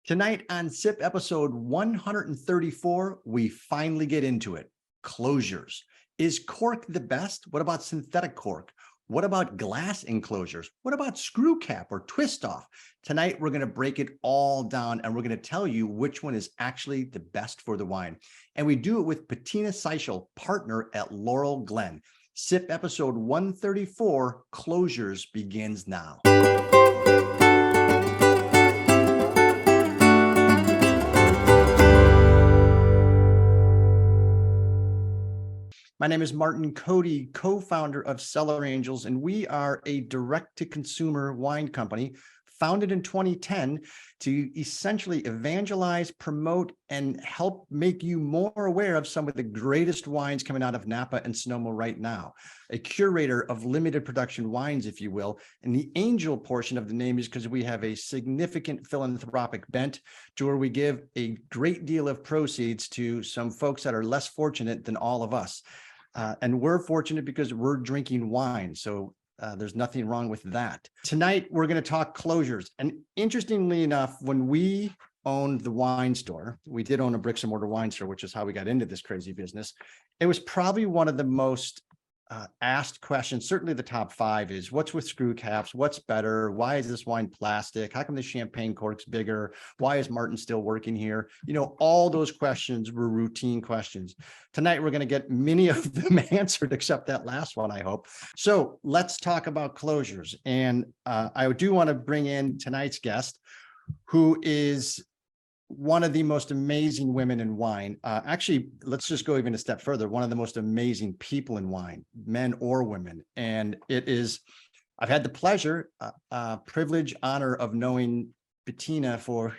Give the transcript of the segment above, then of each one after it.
Tonight on SIP episode 134, we finally get into it. Closures. Is cork the best? What about synthetic cork? What about glass enclosures? What about screw cap or twist off? Tonight, we're going to break it all down and we're going to tell you which one is actually the best for the wine. And we do it with Bettina Sichel, partner at Laurel Glen. SIP episode 134, Closures, begins now. My name is Martin Cody, co-founder of Cellar Angels, and we are a direct-to-consumer wine company founded in 2010 to essentially evangelize, promote, and help make you more aware of some of the greatest wines coming out of Napa and Sonoma right now. A curator of limited production wines, if you will, and the angel portion of the name is because we have a significant philanthropic bent to where we give a great deal of proceeds to some folks that are less fortunate than all of us. And we're fortunate because we're drinking wine. So there's nothing wrong with that. Tonight, we're going to talk closures. And interestingly enough, when we owned the wine store, we did own a bricks and mortar wine store, which is how we got into this crazy business. It was probably one of the most asked questions. Certainly the top 5 is what's with screw caps? What's better? Why is this wine plastic? How come the champagne cork's bigger? Why is Martin still working here? You know, all those questions were routine questions. Tonight, we're going to get many of them answered, except that last one, I hope. So let's talk about closures. And I do want to bring in tonight's guest, who is one of the most amazing women in wine. Actually, let's just go even a step further. One of the most amazing people in wine, men or women. And it is, I've had the pleasure, privilege, honor of knowing Bettina for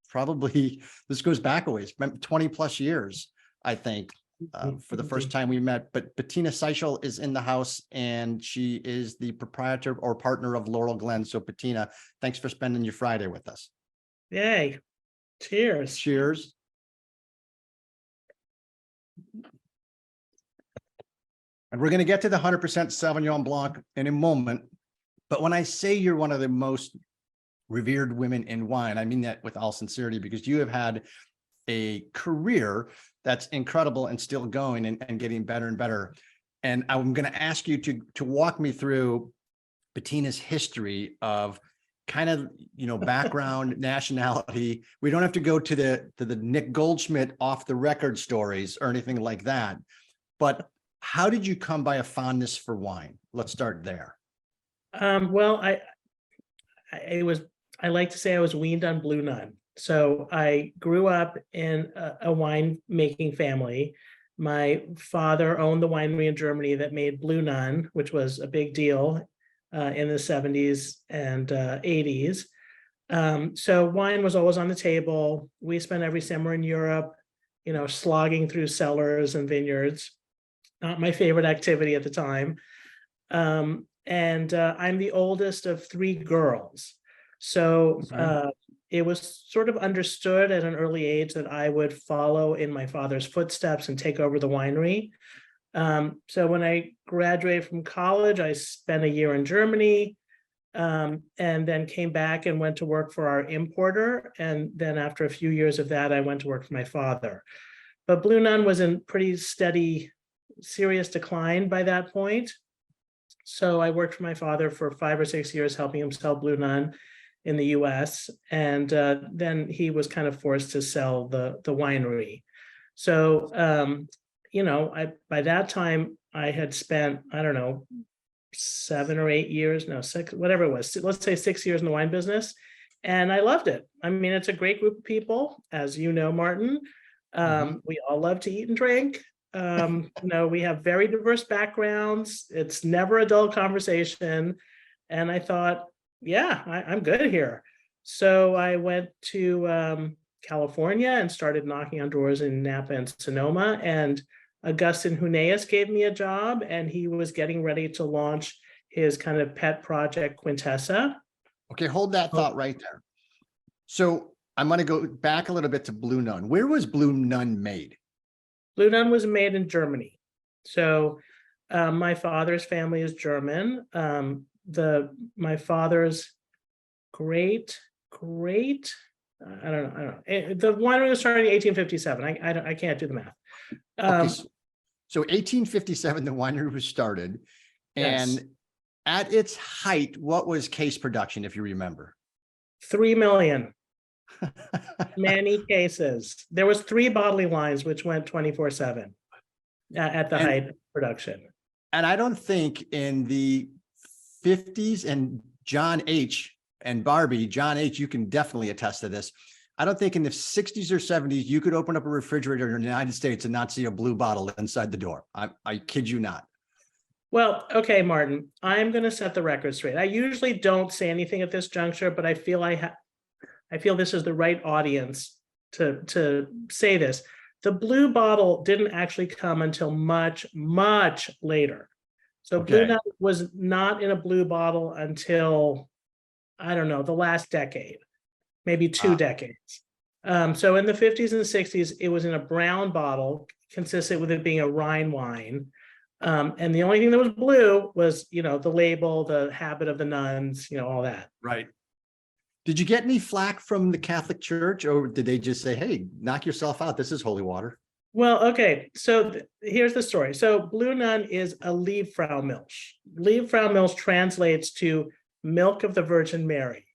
probably, this goes back a ways, 20 plus years, I think, for the first time we met. But Bettina Sichel is in the house and she is the proprietor or partner of Laurel Glen. So Bettina, thanks for spending your Friday with us. Yay. Cheers. Cheers. And we're going to get to the 100% Sauvignon Blanc in a moment. But when I say you're one of the most revered women in wine, I mean that with all sincerity, because you have had a career that's incredible and still going and getting better and better. And I'm going to ask you to walk me through Bettina's history of kind of, you know, background, nationality. We don't have to go to the Nick Goldschmidt off the record stories or anything like that. But how did you come by a fondness for wine? Let's start there. Well, I like to say I was weaned on Blue Nun. So I grew up in a wine making family. My father owned the winery in Germany that made Blue Nun, which was a big deal in the 70s and 80s. So wine was always on the table. We spent every summer in Europe, you know, slogging through cellars and vineyards. Not my favorite activity at the time. I'm the oldest of 3 girls. So it was sort of understood at an early age that I would follow in my father's footsteps and take over the winery. So when I graduated from college, I spent a year in Germany, and then came back and went to work for our importer. And then after a few years of that, I went to work for my father. But Blue Nun was in pretty steady, serious decline by that point. So I worked for my father for 5 or 6 years, helping him sell Blue Nun in the US. And then he was kind of forced to sell the winery. So, you know, by that time I had spent, I don't know, 7 or 8 years, no, 6, whatever it was, let's say 6 years in the wine business. And I loved it. I mean, it's a great group of people, as you know, Martin. We all love to eat and drink. You know, we have very diverse backgrounds. It's never a dull conversation. And I thought, yeah, I'm good here. So I went to California and started knocking on doors in Napa and Sonoma. And Augustin Huneeus gave me a job, and he was getting ready to launch his kind of pet project, Quintessa. Okay, hold that thought right there. So I'm going to go back a little bit to Blue Nun. Where was Blue Nun made? Blue Nun was made in Germany. So my father's family is German. My father's great I don't know. The winery was started in 1857. I can't do the math. Okay, so 1857, the winery was started, Yes. and at its height, what was case production, if you remember? 3 million, many cases. There was 3 bottling lines, which went 24/7 at the height of production. And I don't think in the 50s, and John H. and Barbie, John H., you can definitely attest to this. I don't think in the 60s or 70s, you could open up a refrigerator in the United States and not see a blue bottle inside the door. I kid you not. Well, okay, Martin, I'm going to set the record straight. I usually don't say anything at this juncture, but I feel I feel this is the right audience to say this. The blue bottle didn't actually come until much, much later. So Blue Okay. Nun was not in a blue bottle until, I don't know, the last decade, maybe 2 decades. So in the 50s and 60s, it was in a brown bottle, consistent with it being a Rhine wine. And the only thing that was blue was, the label, the habit of the nuns, all that. Right. Did you get any flack from the Catholic Church, or did they just say, hey, knock yourself out? This is holy water. Well, okay, so here's the story. So Blue Nun is a Liebfraumilch. Liebfraumilch translates to milk of the Virgin Mary.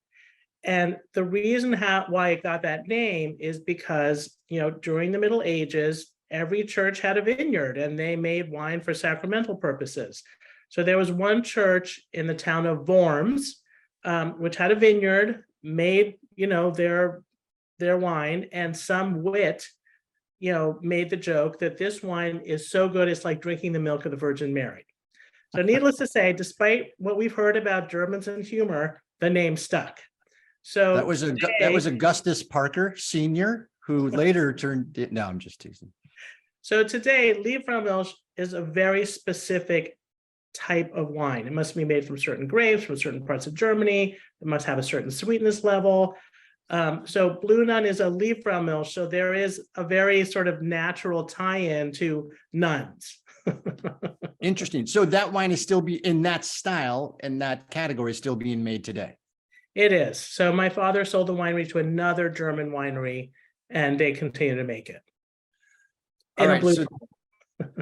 And the reason why it got that name is because, during the Middle Ages, every church had a vineyard and they made wine for sacramental purposes. So there was one church in the town of Worms, which had a vineyard, made, their wine, and some wit, made the joke that this wine is so good, it's like drinking the milk of the Virgin Mary. So needless to say, despite what we've heard about Germans and humor, the name stuck. So that was Augustus Parker Sr., who later turned, no, I'm just teasing. So today, Liebfraumilch is a very specific type of wine. It must be made from certain grapes, from certain parts of Germany. It must have a certain sweetness level. So Blue Nun is a Liebfraumilch. So there is a very sort of natural tie-in to nuns. Interesting. So that wine is still in that style and that category is still being made today. It is. So my father sold the winery to another German winery, and they continue to make it. All right.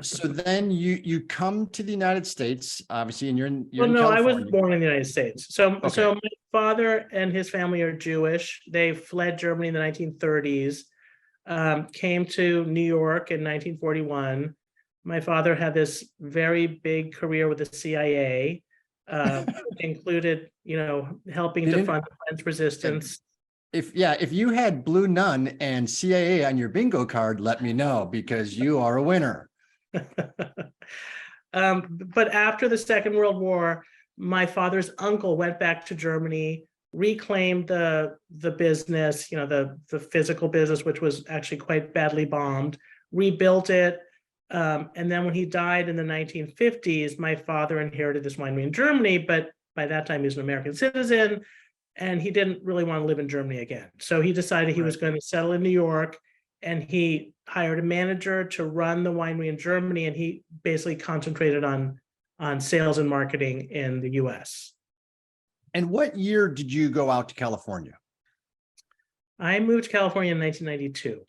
So then you come to the United States, obviously, and you're in California. I was born in the United States. So my father and his family are Jewish. They fled Germany in the 1930s, came to New York in 1941. My father had this very big career with the CIA, included, helping to fund the French resistance. If you had Blue Nun and CIA on your bingo card, let me know, because you are a winner. But after the Second World War, my father's uncle went back to Germany, reclaimed the business, the physical business, which was actually quite badly bombed, rebuilt it. And then when he died in the 1950s, my father inherited this winery in Germany, but by that time he was an American citizen, and he didn't really want to live in Germany again. So he decided he was going to settle in New York, and he hired a manager to run the winery in Germany, and he basically concentrated on sales and marketing in the US. And what year did you go out to California? I moved to California in 1992.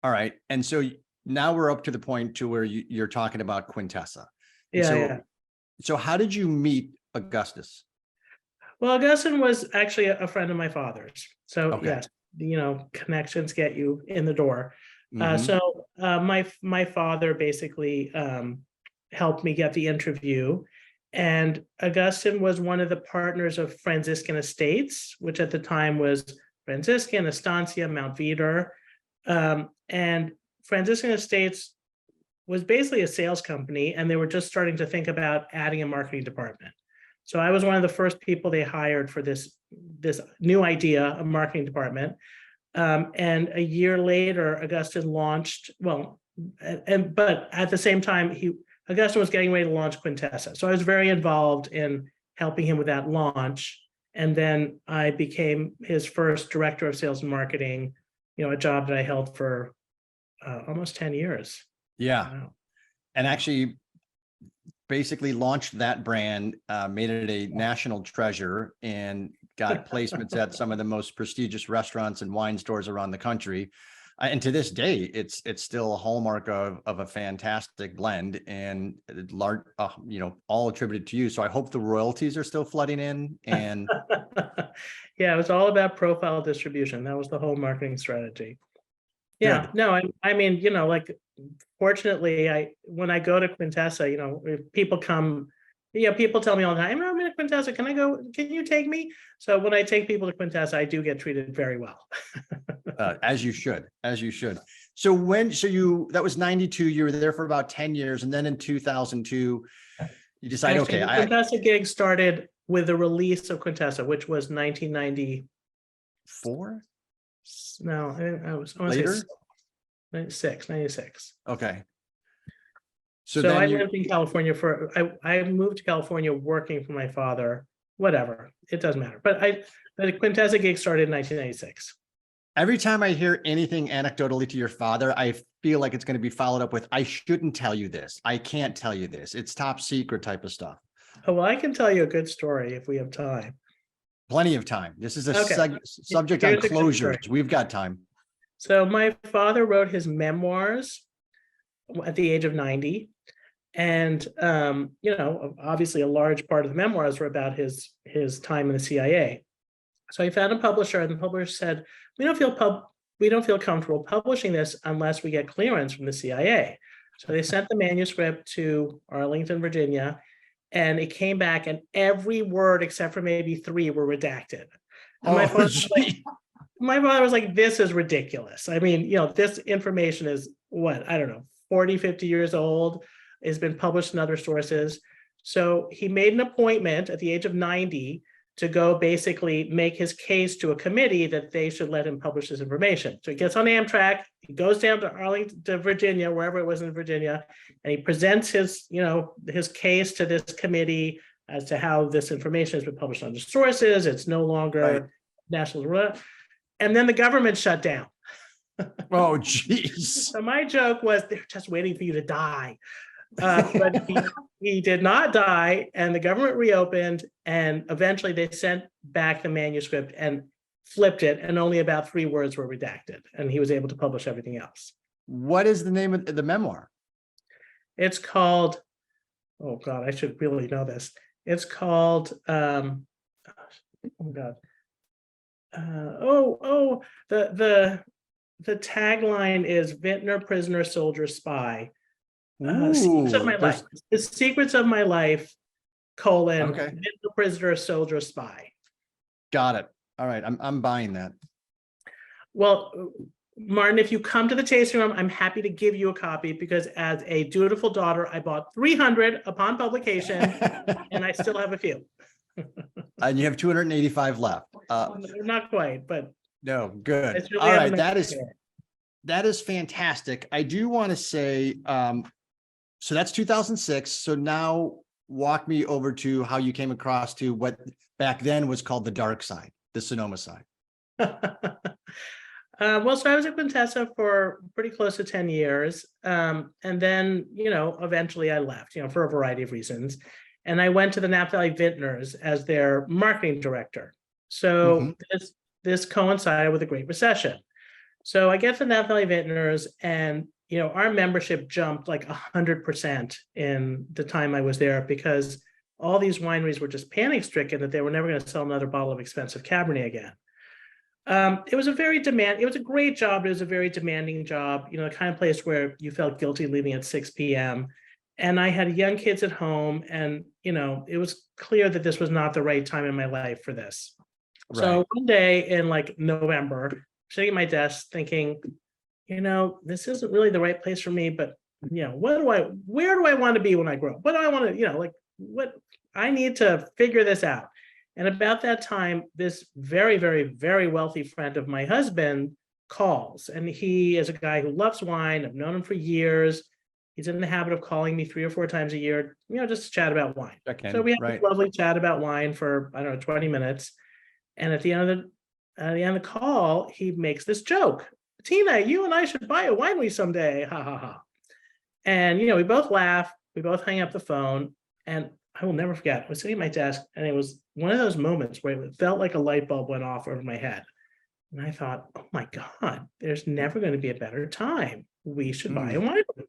All right. And so now we're up to the point to where you're talking about Quintessa. So how did you meet Augustus? Well, Augustin was actually a friend of my father's. So yes, connections get you in the door. My father basically helped me get the interview, and Augustin was one of the partners of Franciscan Estates, which at the time was Franciscan, Estancia, Mount Veeder, and Franciscan Estates was basically a sales company, and they were just starting to think about adding a marketing department. So I was one of the first people they hired for this new idea, a marketing department. And a year later, Augustin launched, but at the same time, Augustin was getting ready to launch Quintessa. So I was very involved in helping him with that launch. And then I became his first director of sales and marketing, a job that I held for almost 10 years. Yeah. Wow. And actually basically launched that brand, made it a national treasure, and got placements at some of the most prestigious restaurants and wine stores around the country. And to this day, it's still a hallmark of a fantastic blend, and large, all attributed to you. So I hope the royalties are still flooding in. And yeah, it was all about profile distribution. That was the whole marketing strategy. Yeah, good. no, I mean, like, fortunately, when I go to Quintessa, if people come, people tell me all the time, I'm in Quintessa, can I go? Can you take me? So when I take people to Quintessa, I do get treated very well. As you should. So that was 92, you were there for about 10 years. And then in 2002, you decided, Actually, okay, the Quintessa gig started with the release of Quintessa, which was 1994. No, I want to later? say 96. Okay. So I lived in California I moved to California working for my father, whatever, it doesn't matter. But the Quintessa gig started in 1996. Every time I hear anything anecdotally to your father, I feel like it's going to be followed up with, I shouldn't tell you this. I can't tell you this. It's top secret type of stuff. Oh, well, I can tell you a good story if we have time. Plenty of time. This is a Okay. subject on closures. We've got time. So my father wrote his memoirs at the age of 90. And, obviously a large part of the memoirs were about his time in the CIA. So he found a publisher, and the publisher said, we don't feel comfortable publishing this unless we get clearance from the CIA. So they sent the manuscript to Arlington, Virginia, and it came back, and every word except for maybe 3 were redacted. And my father was like, this is ridiculous. I mean, this information is what, I don't know, 40, 50 years old, has been published in other sources. So he made an appointment at the age of 90 to go basically make his case to a committee that they should let him publish this information. So he gets on Amtrak, he goes down to Arlington, to Virginia, wherever it was in Virginia, and he presents his case to this committee as to how this information has been published on the sources. It's no longer national. And then the government shut down. Oh, geez. So my joke was, they're just waiting for you to die. But he did not die, and the government reopened, and eventually they sent back the manuscript and flipped it, and only about 3 words were redacted, and he was able to publish everything else. What is the name of the memoir? It's called, oh God, I should really know this. It's called, oh God. The tagline is Vintner, Prisoner, Soldier, Spy. Secrets of my life. The secrets of my life, Vintner, Prisoner, Soldier, Spy. Got it. All right. I'm buying that. Well, Martin, if you come to the tasting room, I'm happy to give you a copy, because as a dutiful daughter, I bought 300 upon publication and I still have a few. And you have 285 left. Not quite, but no, good. Really, all right. That is fantastic. I do want to say, so that's 2006. So now walk me over to how you came across to what back then was called the dark side, the Sonoma side. Well, so I was at Quintessa for pretty close to 10 years. And then, eventually I left, for a variety of reasons. And I went to the Napa Valley Vintners as their marketing director. So this coincided with the Great Recession. So I get to Napa Valley Vintners, and our membership jumped like 100% in the time I was there, because all these wineries were just panic stricken that they were never going to sell another bottle of expensive Cabernet again. It was a great job, but it was a very demanding job, the kind of place where you felt guilty leaving at 6 p.m. And I had young kids at home, and, it was clear that this was not the right time in my life for this. Right. So one day in like November, sitting at my desk thinking, this isn't really the right place for me, but where do I want to be when I grow up? What do I want to, I need to figure this out. And about that time, this very, very, very wealthy friend of my husband calls, and he is a guy who loves wine. I've known him for years. He's in the habit of calling me 3 or 4 times a year, just to chat about wine. So we had a lovely chat about wine for, 20 minutes. And at the end of the call, he makes this joke. Bettina, you and I should buy a winery someday. Ha ha ha. And, we both laugh. We both hang up the phone. And I will never forget. I was sitting at my desk, and it was one of those moments where it felt like a light bulb went off over my head. And I thought, oh my God, there's never going to be a better time. We should buy a Mm, winery.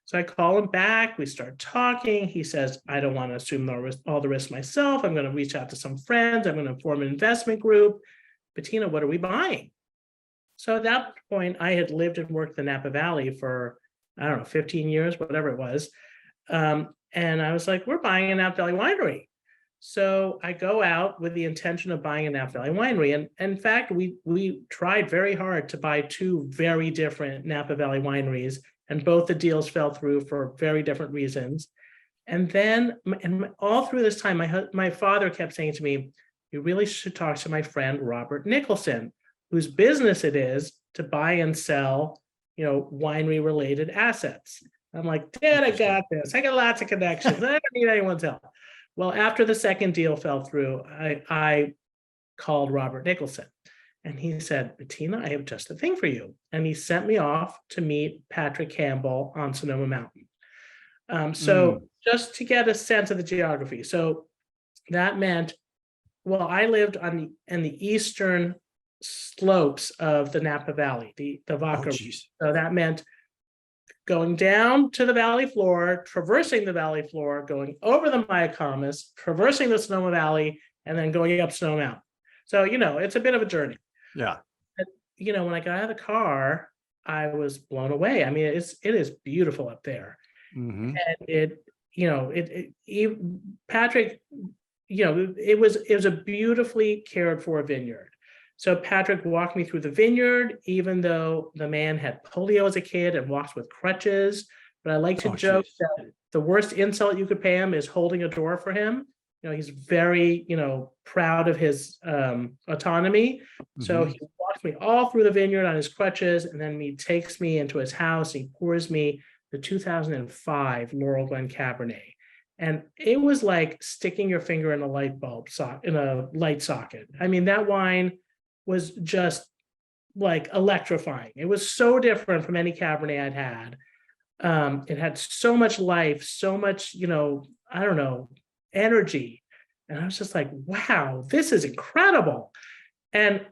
So I call him back. We start talking. He says, I don't want to assume all the risk myself. I'm going to reach out to some friends. I'm going to form an investment group. Bettina, what are we buying? So at that point, I had lived and worked the Napa Valley for, I don't know, 15 years, whatever it was. And I was like, we're buying a Napa Valley winery. So I go out with the intention of buying a Napa Valley winery. And in fact, we tried very hard to buy two very different Napa Valley wineries, and both the deals fell through for very different reasons. And then, all through this time, my father kept saying to me, you really should talk to my friend, Robert Nicholson, whose business it is to buy and sell, winery related assets. I'm like, Dad, I got this. I got lots of connections. I don't need anyone's help. Well, after the second deal fell through, I called Robert Nicholson, and he said, Bettina, I have just the thing for you. And he sent me off to meet Patrick Campbell on Sonoma Mountain. So just to get a sense of the geography. So that meant, well, I lived in the eastern slopes of the Napa Valley, the Vaca. So that meant going down to the valley floor, traversing the valley floor, going over the Mayacamas, traversing the Sonoma Valley, and then going up Sonoma Mountain. So, it's a bit of a journey. yeah. But, when I got out of the car, I was blown away. I mean, it is beautiful up there. Mhm. And Patrick, it was a beautifully cared for vineyard. So Patrick walked me through the vineyard, even though the man had polio as a kid and walks with crutches. But I like to joke that the worst insult you could pay him is holding a door for him. He's very, proud of his autonomy. So he walked me all through the vineyard on his crutches, and then he takes me into his house. He pours me the 2005 Laurel Glen Cabernet. And it was like sticking your finger in a light bulb in a light socket. I mean, that wine was just like electrifying. It was so different from any Cabernet I'd had. It had so much life, so much, I don't know, energy. And I was just like, wow, this is incredible. And,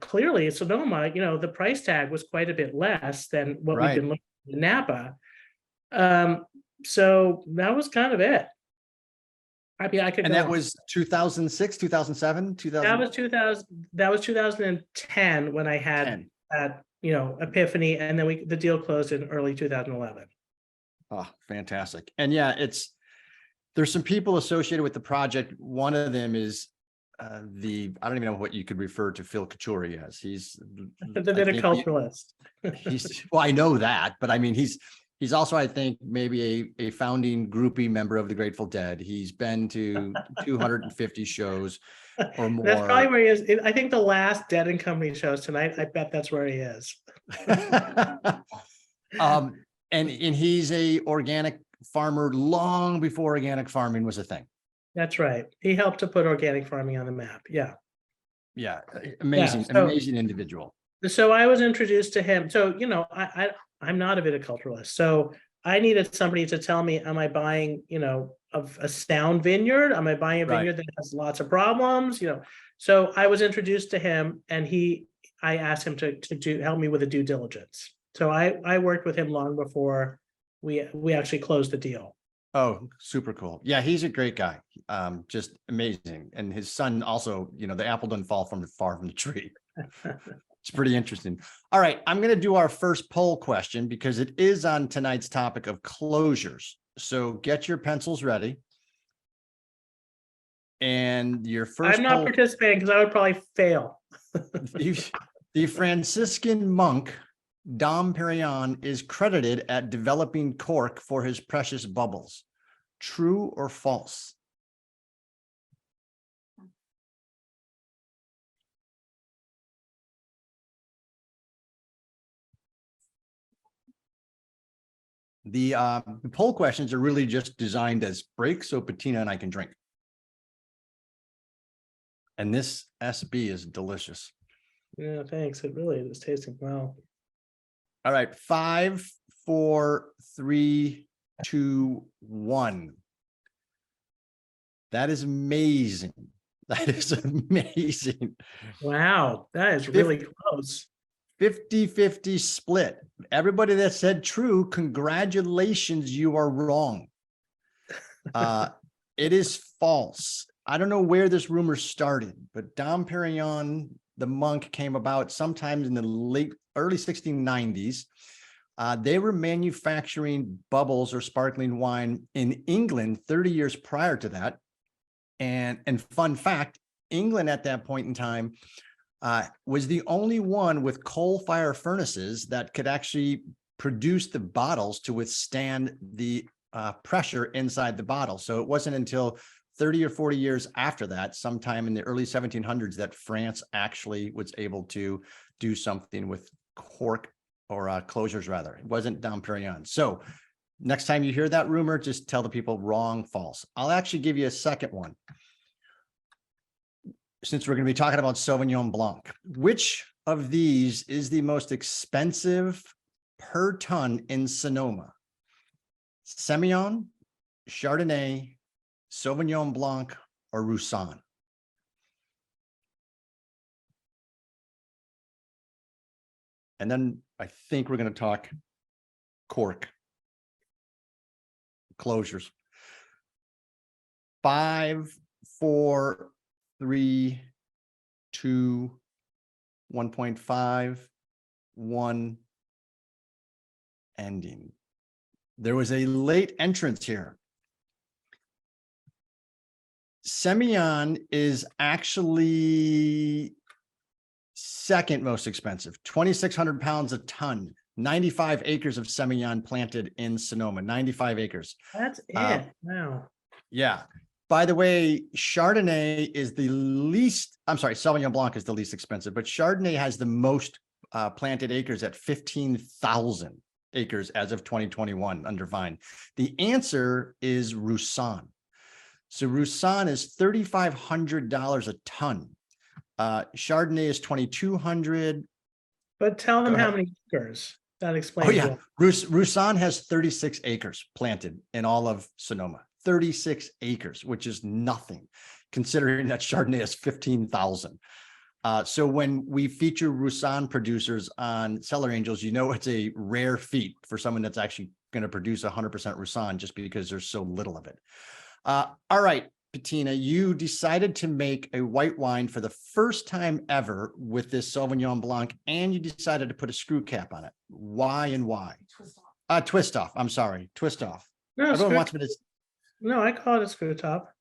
clearly at Sonoma, the price tag was quite a bit less than what we've been looking at in Napa. So that was kind of it. I mean, I could. And that was 2006, 2007, 2000. That was 2000. That was 2010 when I had that, epiphany, and then the deal closed in early 2011. Oh, fantastic! And yeah, there's some people associated with the project. One of them is I don't even know what you could refer to Phil Kachuri as. He's the viticulturalist. Well, I know that, but I mean, he's also, I think, maybe a founding groupie member of the Grateful Dead. He's been to 250 shows or more. That's probably where he is. I think the last Dead and Company shows tonight, I bet that's where he is. And he's a organic farmer long before organic farming was a thing. That's right. He helped to put organic farming on the map. Yeah. Yeah. Amazing, Yeah, amazing individual. So I was introduced to him. So, I'm not a viticulturalist. So I needed somebody to tell me, am I buying, a sound vineyard? Am I buying a vineyard that has lots of problems? So I was introduced to him, and I asked him to help me with the due diligence. So I worked with him long before we actually closed the deal. Oh, super cool. Yeah, he's a great guy. Just amazing. And his son also, the apple doesn't fall far from the tree. It's pretty interesting. All right, I'm going to do our first poll question because it is on tonight's topic of closures. So get your pencils ready. And your first I'm not participating because I would probably fail. The Franciscan monk Dom Perignon is credited at developing cork for his precious bubbles. True or false? The poll questions are really just designed as breaks so Bettina and I can drink. And this SB is delicious. Yeah, thanks. It really is tasting well. All right, 5, 4, 3, 2, 1. That is amazing. That is amazing. Wow, that is really close. 50-50 split. Everybody that said true, congratulations, you are wrong. It is false. I don't know where this rumor started, but Dom Perignon, the monk, came about sometime in the early 1690s. They were manufacturing bubbles or sparkling wine in England 30 years prior to that. And fun fact, England at that point in time was the only one with coal fire furnaces that could actually produce the bottles to withstand the pressure inside the bottle. So it wasn't until 30 or 40 years after that, sometime in the early 1700s, that France actually was able to do something with cork or closures rather. It wasn't Dom Perignon. So next time you hear that rumor, just tell the people wrong, false. I'll actually give you a second one. Since we're going to be talking about Sauvignon Blanc, which of these is the most expensive per ton in Sonoma? Semillon, Chardonnay, Sauvignon Blanc, or Roussanne? And then I think we're going to talk cork closures. 5, 4, 3, 2, 1.5, 1, ending. There was a late entrance here. Semillon is actually second most expensive, 2,600 pounds a ton, 95 acres of Semillon planted in Sonoma, 95 acres. That's it. Wow. Yeah. By the way, Chardonnay is the least, I'm sorry, Sauvignon Blanc is the least expensive, but Chardonnay has the most planted acres at 15,000 acres as of 2021 under vine. The answer is Roussanne. So Roussanne is $3,500 a ton. Chardonnay is 2,200. But tell them how many acres. That explains. Oh yeah, Roussanne has 36 acres planted in all of Sonoma. 36 acres, which is nothing, considering that Chardonnay is 15,000. So when we feature Roussanne producers on Cellar Angels, you know it's a rare feat for someone that's actually going to produce 100% Roussanne just because there's so little of it. All right, Bettina, you decided to make a white wine for the first time ever with this Sauvignon Blanc, and you decided to put a screw cap on it. Why and why? Twist off. Twist off. I'm sorry. Twist off. No, Everyone wants me to. no, I call it a screw top.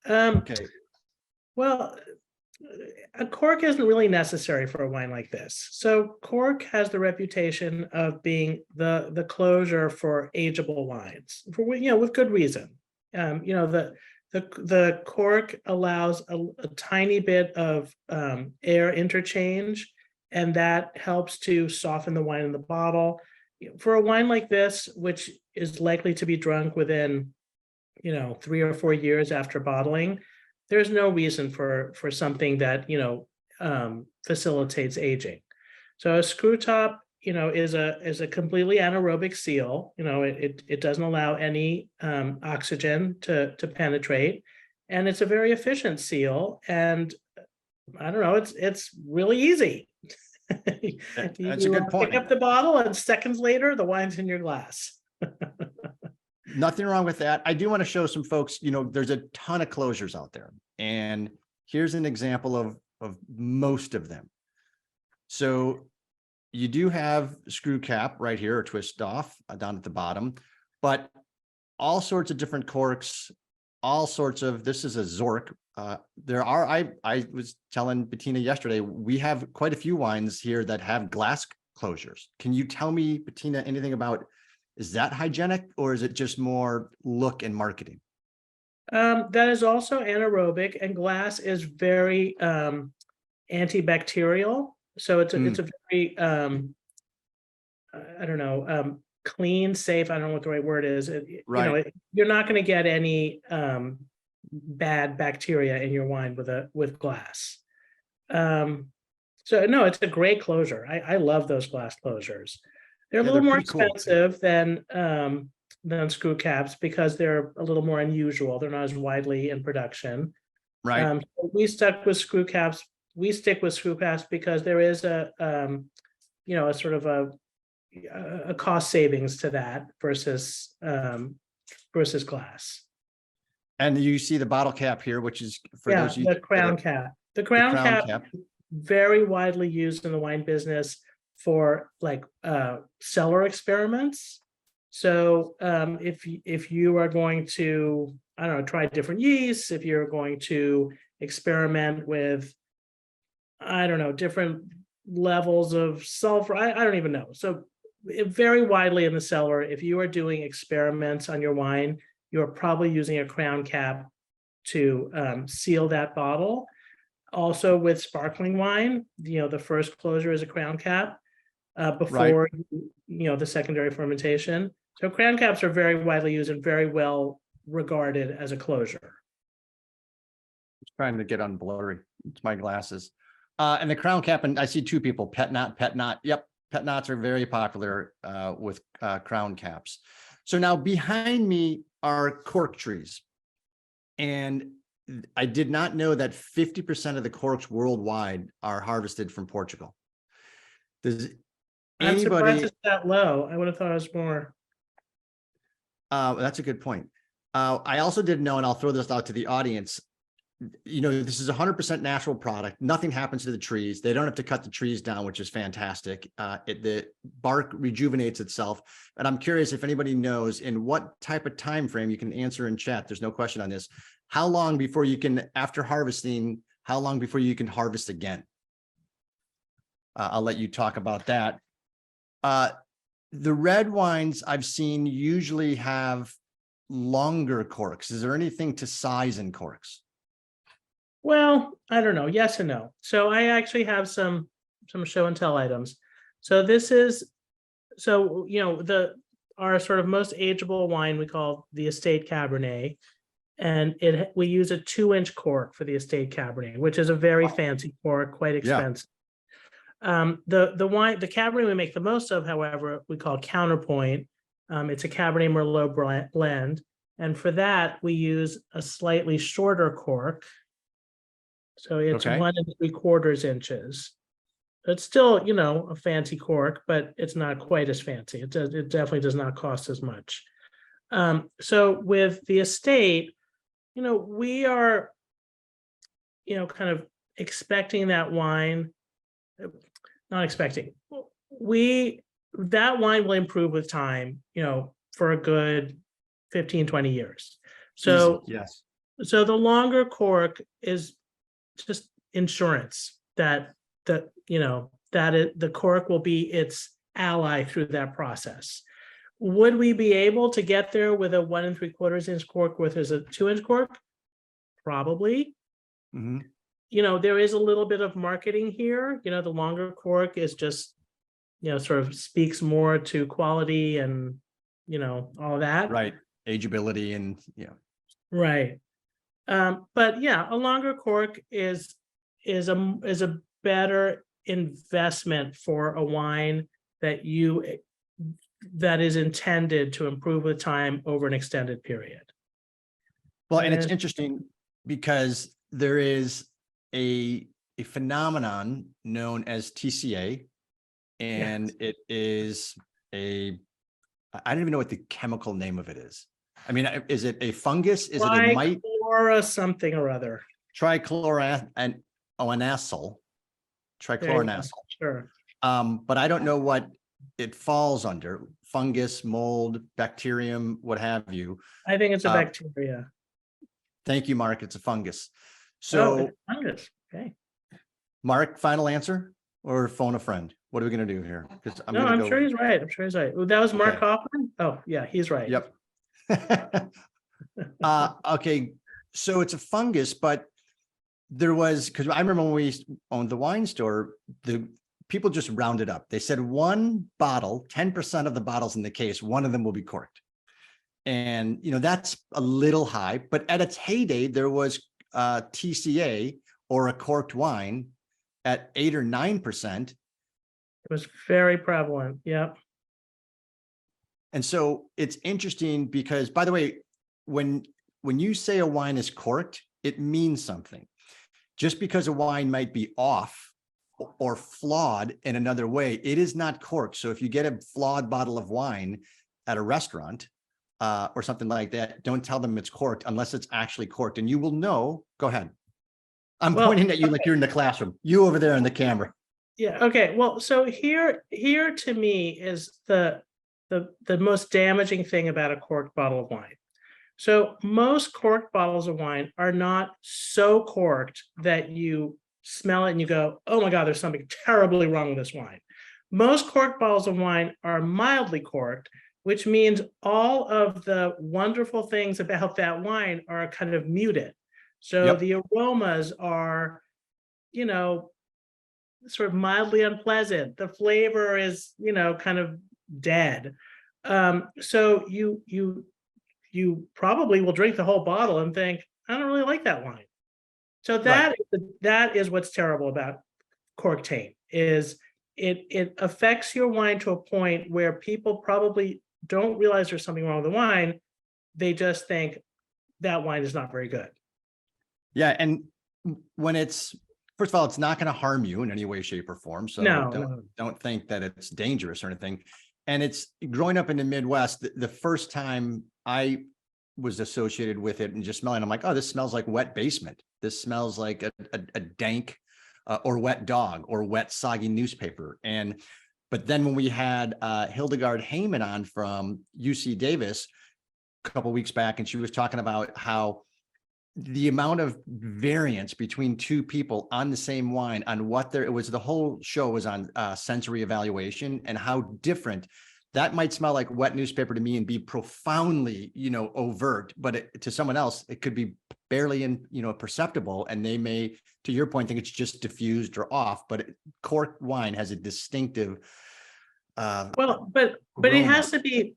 Okay. Well, a cork isn't really necessary for a wine like this. So cork has the reputation of being the closure for ageable wines, for with good reason. The cork allows a tiny bit of air interchange, and that helps to soften the wine in the bottle. For a wine like this, which is likely to be drunk within 3 or 4 years after bottling, there's no reason for something that facilitates aging. So a screw top is a completely anaerobic seal. It doesn't allow any oxygen to penetrate, and it's a very efficient seal. And I don't know, it's really easy. That's a good point. Pick up the bottle, and seconds later, the wine's in your glass. Nothing wrong with that. I do want to show some folks, there's a ton of closures out there, and here's an example of most of them. So you do have screw cap right here, or twist off down at the bottom, but all sorts of different corks, all sorts of, this is a Zork. I was telling Bettina yesterday, we have quite a few wines here that have glass closures. Can you tell me, Bettina, anything about, is that hygienic, or is it just more look and marketing? That is also anaerobic, and glass is very antibacterial. So it's a very clean, safe. I don't know what the right word is. Right. You're not going to get any bad bacteria in your wine with glass. So no, it's a great closure. I love those glass closures. They're a little more expensive than than screw caps because they're a little more unusual. They're not as widely in production. Right. So we stuck with screw caps. We stick with screw caps because there is a a sort of a cost savings to that versus glass. And you see the bottle cap here, which is for Yeah, those of you the that crown are- cap. The crown cap, cap. very widely used in the wine business for like cellar experiments. So if you are going to, I don't know, try different yeasts, if you're going to experiment with, I don't know, different levels of sulfur, I don't even know. So very widely in the cellar, if you are doing experiments on your wine, you're probably using a crown cap to seal that bottle. Also with sparkling wine, the first closure is a crown cap before the secondary fermentation. So crown caps are very widely used and very well regarded as a closure. Trying to get unblurry. It's my glasses. And the crown cap, and I see two people, pet knot. Yep, pet knots are very popular with crown caps. So now behind me are cork trees. And I did not know that 50% of the corks worldwide are harvested from Portugal. Does I'm surprised anybody? it's that low. I would have thought it was more. That's a good point. I also didn't know, and I'll throw this out to the audience. This is 100% natural product. Nothing happens to the trees. They don't have to cut the trees down, which is fantastic. The bark rejuvenates itself. And I'm curious if anybody knows in what type of time frame. You can answer in chat. There's no question on this. How long before you can, after harvesting, how long before you can harvest again? I'll let you talk about that. The red wines I've seen usually have longer corks. Is there anything to size in corks? Well, I don't know. Yes and no. So I actually have some show and tell items. So this is, our sort of most ageable wine we call the Estate Cabernet, and we use a 2-inch cork for the Estate Cabernet, which is a very fancy cork, quite expensive. The Cabernet we make the most of, however, we call Counterpoint. It's a Cabernet Merlot blend, and for that we use a slightly shorter cork. So it's 1 3/4 inches. It's still, a fancy cork, but it's not quite as fancy. It definitely does not cost as much. So with the Estate, we are, kind of expecting that wine. Not expecting. That wine will improve with time, for a good 15, 20 years. So easy, yes. So the longer cork is just insurance that the cork will be its ally through that process. Would we be able to get there with a 1 3/4 inch cork versus a 2-inch cork? Probably. Mm-hmm. There is a little bit of marketing here. The longer cork is just, sort of speaks more to quality and, all that. Right. Ageability and Right. But yeah, a longer cork is a better investment for a wine that is intended to improve with time over an extended period. Well, and it's interesting because there is a phenomenon known as TCA, and it is I don't even know what the chemical name of it is. I mean, is it a fungus? Is it a mite? Trichlora something or other. Trichloroanacyl. Sure. But I don't know what it falls under. Fungus, mold, bacterium, what have you. I think it's a bacteria. Thank you, Mark. It's a fungus. So it's fungus. Okay. Mark, final answer or phone a friend? What are we going to do here? Because I'm sure he's right. That was Mark Hoffman. Oh yeah, he's right. Yep. Okay. So it's a fungus, but because I remember when we owned the wine store, the people just rounded up. They said one bottle, 10% of the bottles in the case, one of them will be corked. And, that's a little high, but at its heyday, there was TCA or a corked wine at 8 or 9%. It was very prevalent. Yep. And so it's interesting because, by the way, when you say a wine is corked, it means something. Just because a wine might be off or flawed in another way, it is not corked. So if you get a flawed bottle of wine at a restaurant or something like that, don't tell them it's corked unless it's actually corked. And you will know. Go ahead. I'm pointing at you like you're in the classroom. You over there in the camera. Yeah. Okay. Well, so here to me is the most damaging thing about a corked bottle of wine. So most corked bottles of wine are not so corked that you smell it and you go, oh my God, there's something terribly wrong with this wine. Most corked bottles of wine are mildly corked, which means all of the wonderful things about that wine are kind of muted. So the aromas are, you know, sort of mildly unpleasant. The flavor is, you know, kind of dead. So you probably will drink the whole bottle and think, I don't really like that wine. So that is what's terrible about cork taint, is it affects your wine to a point where people probably don't realize there's something wrong with the wine. They just think that wine is not very good. Yeah. And when it's, first of all, it's not going to harm you in any way, shape, or form. So don't think that it's dangerous or anything. And it's growing up in the Midwest, the first time I was associated with it and just smelling, I'm like, oh, this smells like wet basement. This smells like a dank or wet dog or wet soggy newspaper. But then when we had Hildegard Heyman on from UC Davis a couple of weeks back, and she was talking about how the amount of variance between two people on the same wine on what it was, the whole show was on sensory evaluation and how different that might smell like wet newspaper to me and be profoundly, you know, overt, but to someone else, it could be barely perceptible. And they may, to your point, think it's just diffused or off, but corked wine has a distinctive. Well, but it has to be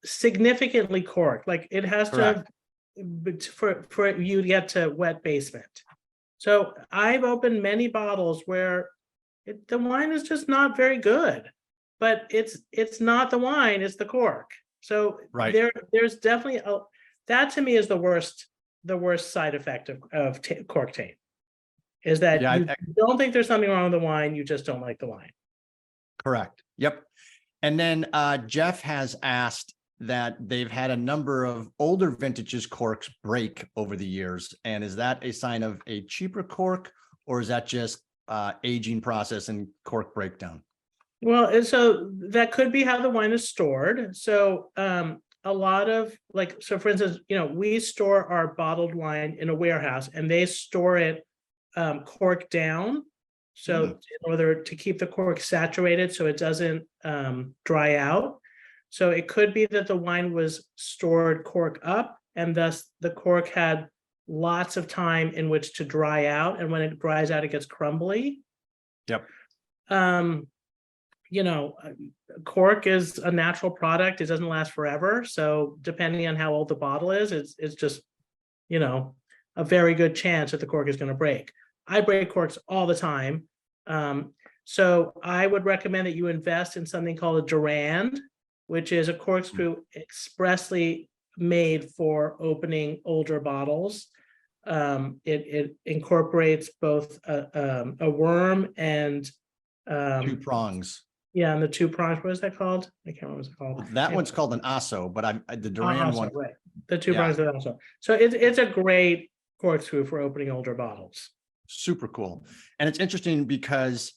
significantly corked. Like it has to, for you to get to wet basement. So I've opened many bottles where the wine is just not very good, but it's not the wine, it's the cork. So there's definitely that to me is the worst side effect of cork taint, is that you don't think there's something wrong with the wine, you just don't like the wine. Correct. Yep. And then Jeff has asked that they've had a number of older vintages corks break over the years. And is that a sign of a cheaper cork, or is that just aging process and cork breakdown? Well, and so that could be how the wine is stored. So a lot of so for instance, we store our bottled wine in a warehouse and they store it cork down. So in order to keep the cork saturated so it doesn't dry out. So it could be that the wine was stored cork up and thus the cork had lots of time in which to dry out. And when it dries out, it gets crumbly. Yep. Cork is a natural product. It doesn't last forever. So depending on how old the bottle is, it's just, a very good chance that the cork is going to break. I break corks all the time. So I would recommend that you invest in something called a Durand, which is a corkscrew expressly made for opening older bottles. It incorporates both a worm and two prongs. Yeah, and the two prongs. What is that called? I can't remember what it's called. That one's called an asso, but the Durand one. Right. The two prongs of the asso. So it's a great corkscrew for opening older bottles. Super cool. And it's interesting because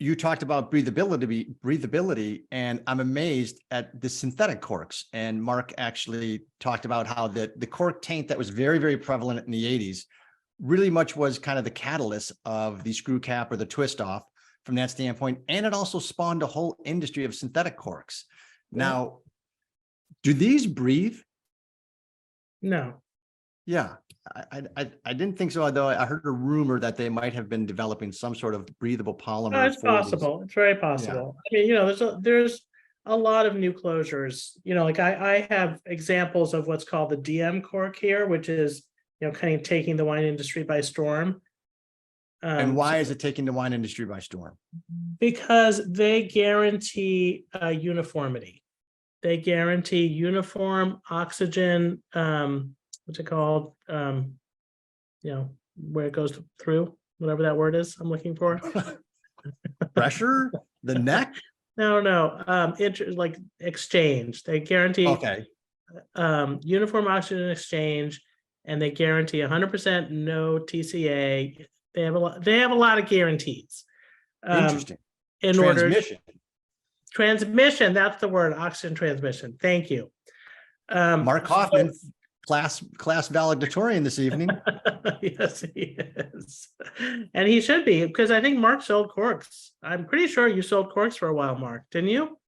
you talked about breathability, and I'm amazed at the synthetic corks. And Mark actually talked about how the cork taint that was very, very prevalent in the 80s really much was kind of the catalyst of the screw cap or the twist off from that standpoint. And it also spawned a whole industry of synthetic corks. Yeah. Now, do these breathe? No. Yeah. I didn't think so, although I heard a rumor that they might have been developing some sort of breathable polymer. No, it's possible. It's very possible. Yeah. I mean, there's a lot of new closures. I have examples of what's called the DM cork here, which is, kind of taking the wine industry by storm. And why is it taking the wine industry by storm? Because they guarantee uniformity. They guarantee uniform oxygen, what's it called? Where it goes through, whatever that word is I'm looking for. Pressure, the neck. No, like exchange. They guarantee Okay. Uniform oxygen exchange, and they guarantee 100% no TCA. They have a lot of guarantees. Interesting. In order Transmission. that's the word, oxygen transmission. Thank you. Mark Hoffman, class valedictorian this evening. Yes, he is. And he should be, because I think Mark sold Corks. I'm pretty sure you sold Corks for a while, Mark, didn't you?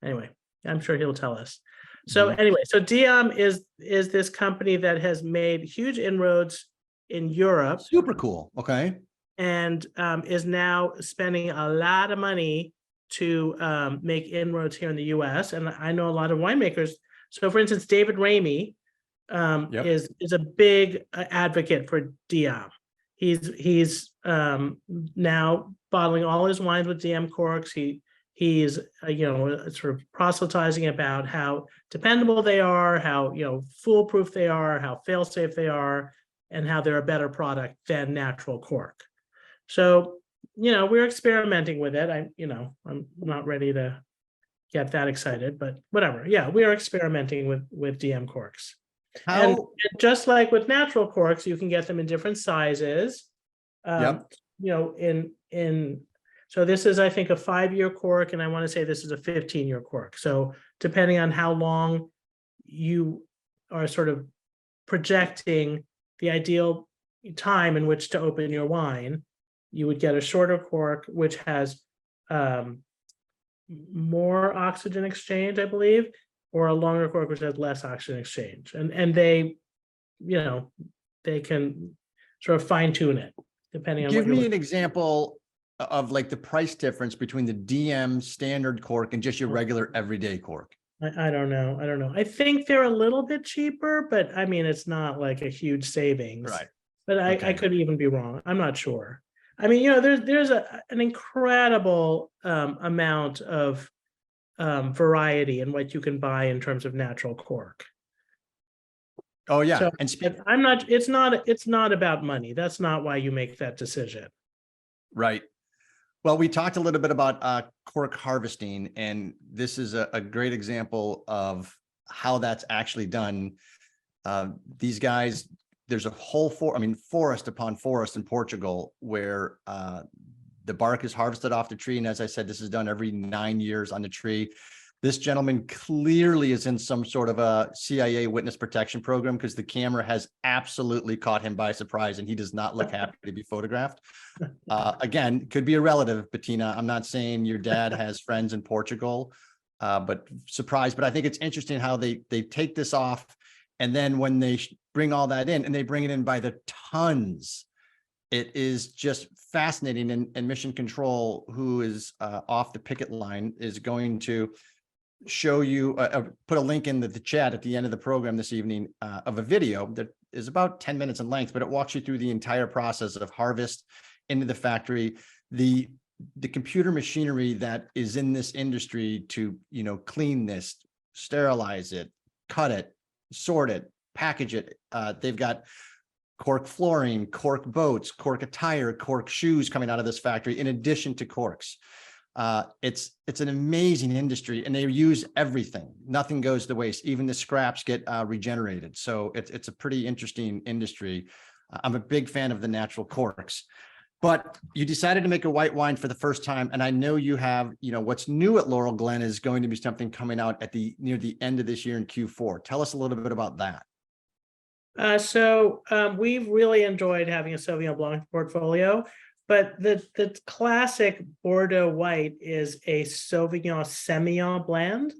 Anyway, I'm sure he'll tell us. So anyway, so Diam is this company that has made huge inroads in Europe. Super cool. Okay. And is now spending a lot of money to make inroads here in the US. And I know a lot of winemakers. So for instance, David Ramey is a big advocate for Diam. He's now bottling all his wines with Diam corks. He's sort of proselytizing about how dependable they are, how foolproof they are, how fail-safe they are, and how they're a better product than natural cork. So we're experimenting with it. I'm not ready to get that excited, but whatever. Yeah, we are experimenting with Diam corks. And just like with natural corks, you can get them in different sizes. So this is, I think, a 5-year cork, and I want to say this is a 15-year cork. So depending on how long you are sort of projecting the ideal time in which to open your wine, you would get a shorter cork, which has more oxygen exchange, I believe, or a longer cork, which has less oxygen exchange. And they, they can sort of fine tune it depending on. Give me an example of like the price difference between the DM standard cork and just your regular everyday cork. I don't know. I think they're a little bit cheaper, but I mean, it's not like a huge savings. Right. But I could even be wrong. I'm not sure. I mean, there's an incredible amount of variety in what you can buy in terms of natural cork. Oh yeah. So, and it's not about money. That's not why you make that decision. Right. Well, we talked a little bit about cork harvesting, and this is a great example of how that's actually done. These guys, there's a whole forest upon forest in Portugal where the bark is harvested off the tree. And as I said, this is done every 9 years on the tree. This gentleman clearly is in some sort of a CIA witness protection program, because the camera has absolutely caught him by surprise and he does not look happy to be photographed. Again, could be a relative, Bettina. I'm not saying your dad has friends in Portugal, but surprised. But I think it's interesting how they take this off, and then when they bring all that in, and they bring it in by the tons, it is just fascinating. And Mission Control, who is off the picket line, is going to show you, put a link in the chat at the end of the program this evening of a video that is about 10 minutes in length, but it walks you through the entire process of harvest into the factory, the computer machinery that is in this industry to, clean this, sterilize it, cut it, sort it, package it. They've got cork flooring, cork boats, cork attire, cork shoes coming out of this factory, in addition to corks. It's an amazing industry, and they use everything. Nothing goes to waste. Even the scraps get regenerated. So it's a pretty interesting industry. I'm a big fan of the natural corks. But you decided to make a white wine for the first time, and I know you have, what's new at Laurel Glen is going to be something coming out near the end of this year in Q4. Tell us a little bit about that. So we've really enjoyed having a Sauvignon Blanc portfolio, but the classic Bordeaux white is a Sauvignon Semillon blend.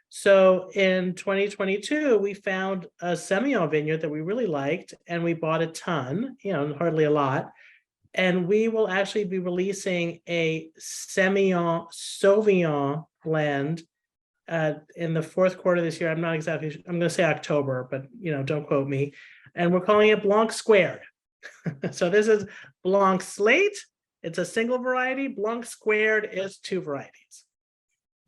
So in 2022, we found a Semillon vineyard that we really liked, and we bought a ton, hardly a lot. And we will actually be releasing a Semillon Sauvignon blend in the fourth quarter of this year. I'm going to say October, but don't quote me. And we're calling it Blanc Squared. So this is Blanc Slate. It's a single variety. Blanc Squared is 2 varieties.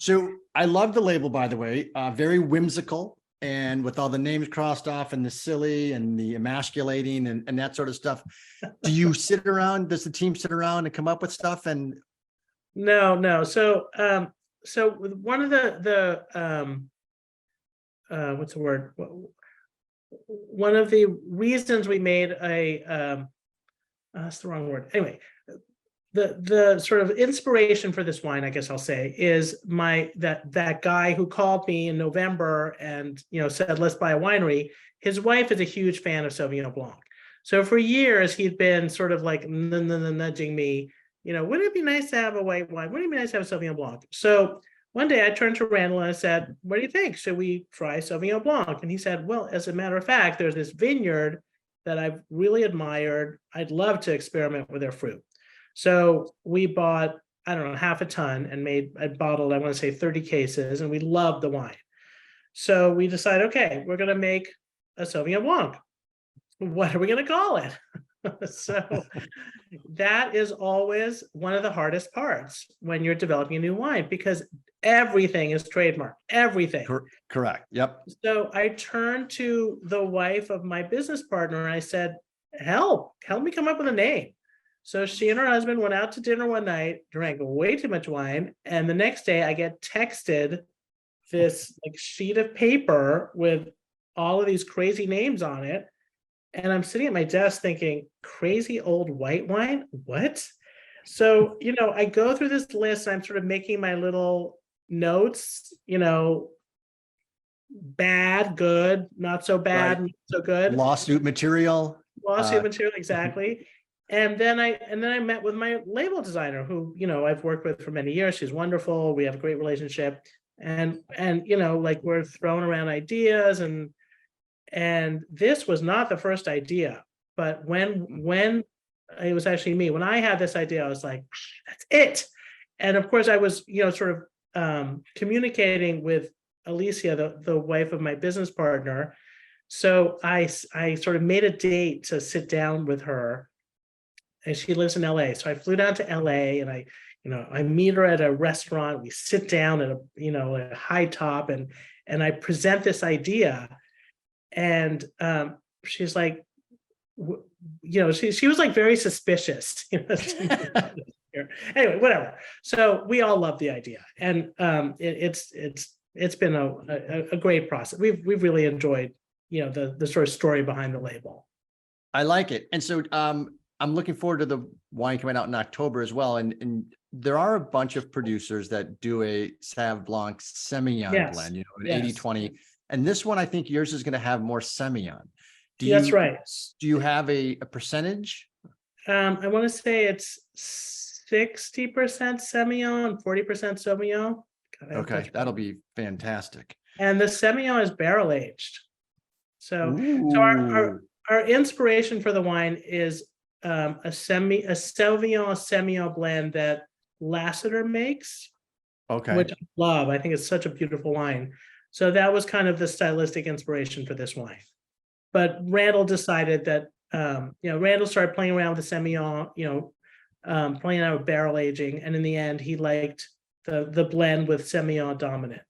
So I love the label, by the way, very whimsical and with all the names crossed off and the silly and the emasculating and that sort of stuff. Do you sit around? Does the team sit around and come up with stuff? And No. So one of what's the word? One of the reasons we made that's the wrong word. Anyway, the sort of inspiration for this wine, I guess I'll say, is that guy who called me in November and said, let's buy a winery. His wife is a huge fan of Sauvignon Blanc. So for years he'd been sort of like nudging me, wouldn't it be nice to have a white wine? Wouldn't it be nice to have a Sauvignon Blanc? So one day I turned to Randall and I said, what do you think? Should we try Sauvignon Blanc? And he said, well, as a matter of fact, there's this vineyard that I've really admired. I'd love to experiment with their fruit. So we bought, I don't know, half a ton and bottled, I want to say 30 cases, and we loved the wine. So we decided, okay, we're going to make a Sauvignon Blanc. What are we going to call it? So that is always one of the hardest parts when you're developing a new wine, because everything is trademarked, everything. Correct. Yep. So I turned to the wife of my business partner and I said, help me come up with a name. So she and her husband went out to dinner one night, drank way too much wine. And the next day I get texted this sheet of paper with all of these crazy names on it. And I'm sitting at my desk thinking, crazy old white wine? What? So, I go through this list and I'm sort of making my little notes, bad, good, not so bad, Right. not so good. Lawsuit material. Exactly. And then I met with my label designer who, I've worked with for many years. She's wonderful. We have a great relationship. And we're throwing around ideas and this was not the first idea, but when it was actually me, when I had this idea, I was like, that's it. And of course I was, sort of communicating with Alicia, the wife of my business partner. So I sort of made a date to sit down with her, and she lives in LA. So I flew down to LA and I meet her at a restaurant. We sit down at a high top and I present this idea. And she's like, she was like very suspicious. Anyway, whatever. So we all love the idea, and it's been a great process. We've really enjoyed the sort of story behind the label. I like it, and so I'm looking forward to the wine coming out in October as well. And there are a bunch of producers that do a Sauv Blanc Semillon blend, an 80-20. And this one, I think yours is going to have more Semillon. That's right. Do you have a percentage? I want to say it's 60% Semillon, 40% Sauvignon. Okay, that'll be fantastic. And the Semillon is barrel aged. So our inspiration for the wine is a Sauvignon Semillon blend that Lassiter makes. Okay. Which I love. I think it's such a beautiful wine. So that was kind of the stylistic inspiration for this wine. But Randall decided that, Randall started playing around with the Semillon, playing out with barrel aging. And in the end, he liked the blend with Semillon dominant.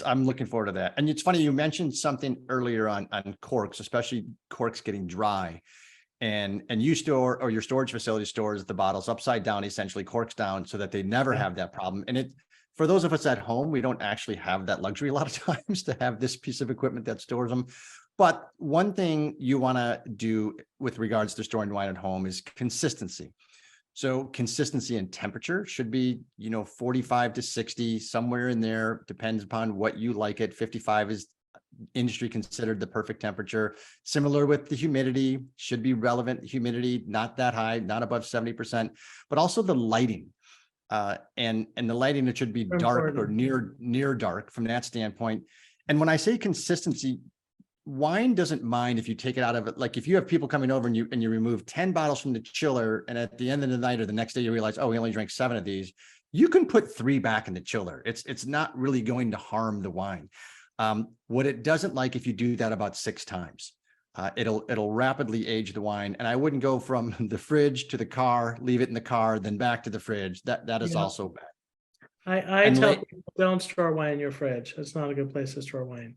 I'm looking forward to that. And it's funny, you mentioned something earlier on corks, especially corks getting dry. And you store, or your storage facility stores the bottles upside down, essentially corks down, so that they never have that problem. And for those of us at home, we don't actually have that luxury a lot of times to have this piece of equipment that stores them. But one thing you want to do with regards to storing wine at home is consistency. So consistency in temperature should be, 45 to 60, somewhere in there, depends upon what you like it. 55 is industry considered the perfect temperature. Similar with the humidity, should be relevant humidity, not that high, not above 70%, but also the lighting. And the lighting, it should be dark or near dark from that standpoint. And when I say consistency, wine doesn't mind if you take it out of it. Like if you have people coming over and you remove 10 bottles from the chiller, and at the end of the night or the next day you realize, oh, we only drank 7 of these, you can put 3 back in the chiller. It's not really going to harm the wine. What it doesn't like, if you do that about 6 times, it'll rapidly age the wine. And I wouldn't go from the fridge to the car, leave it in the car, then back to the fridge. That is also bad. I And tell people, don't store wine in your fridge. It's not a good place to store wine.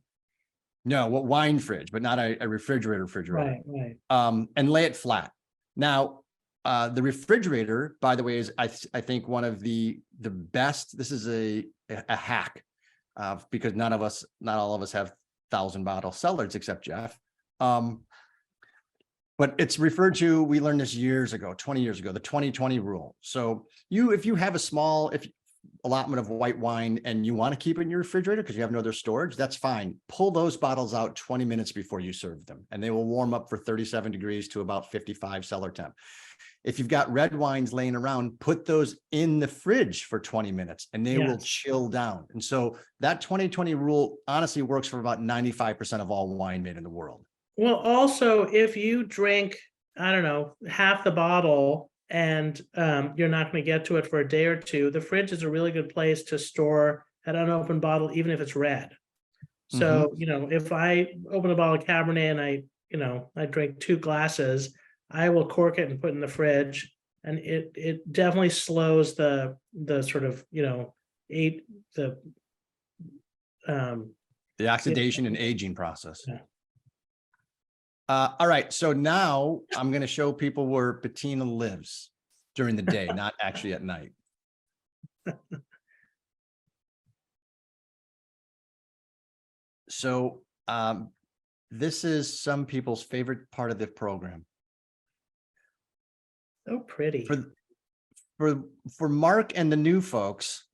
no, what wine fridge, but not a refrigerator. Right. And lay it flat. Now, the refrigerator, by the way, is I think one of the best. This is a hack, because not all of us have 1,000-bottle cellars except Jeff. But it's referred to, we learned this years ago, 20 years ago, the 20-20 rule. So if you have a small allotment of white wine and you want to keep it in your refrigerator because you have no other storage, that's fine. Pull those bottles out 20 minutes before you serve them, and they will warm up for 37 degrees to about 55 cellar temp. If you've got red wines laying around, put those in the fridge for 20 minutes and they will chill down. And so that 20-20 rule honestly works for about 95% of all wine made in the world. Well, also, if you drink, I don't know, half the bottle and you're not going to get to it for a day or two, the fridge is a really good place to store an unopened bottle, even if it's red. So, if I open a bottle of Cabernet and I drink 2 glasses, I will cork it and put it in the fridge, and it definitely slows the sort of, the oxidation and aging process. Yeah. All right. So now I'm going to show people where Bettina lives during the day, not actually at night. So this is some people's favorite part of the program. So pretty. For Mark and the new folks,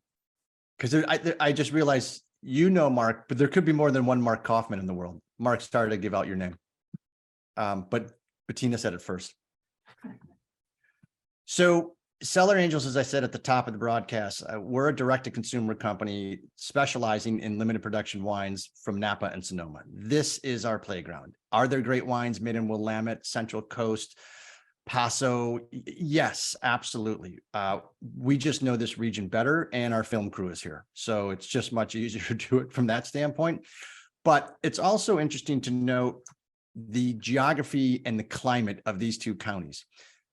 because I just realized Mark, but there could be more than one Mark Kaufman in the world. Mark started to give out your name. But Bettina said it first. So Cellar Angels, as I said at the top of the broadcast, we're a direct-to-consumer company specializing in limited production wines from Napa and Sonoma. This is our playground. Are there great wines made in Willamette, Central Coast, Paso? Yes, absolutely. We just know this region better, and our film crew is here. So it's just much easier to do it from that standpoint. But it's also interesting to note the geography and the climate of these 2 counties.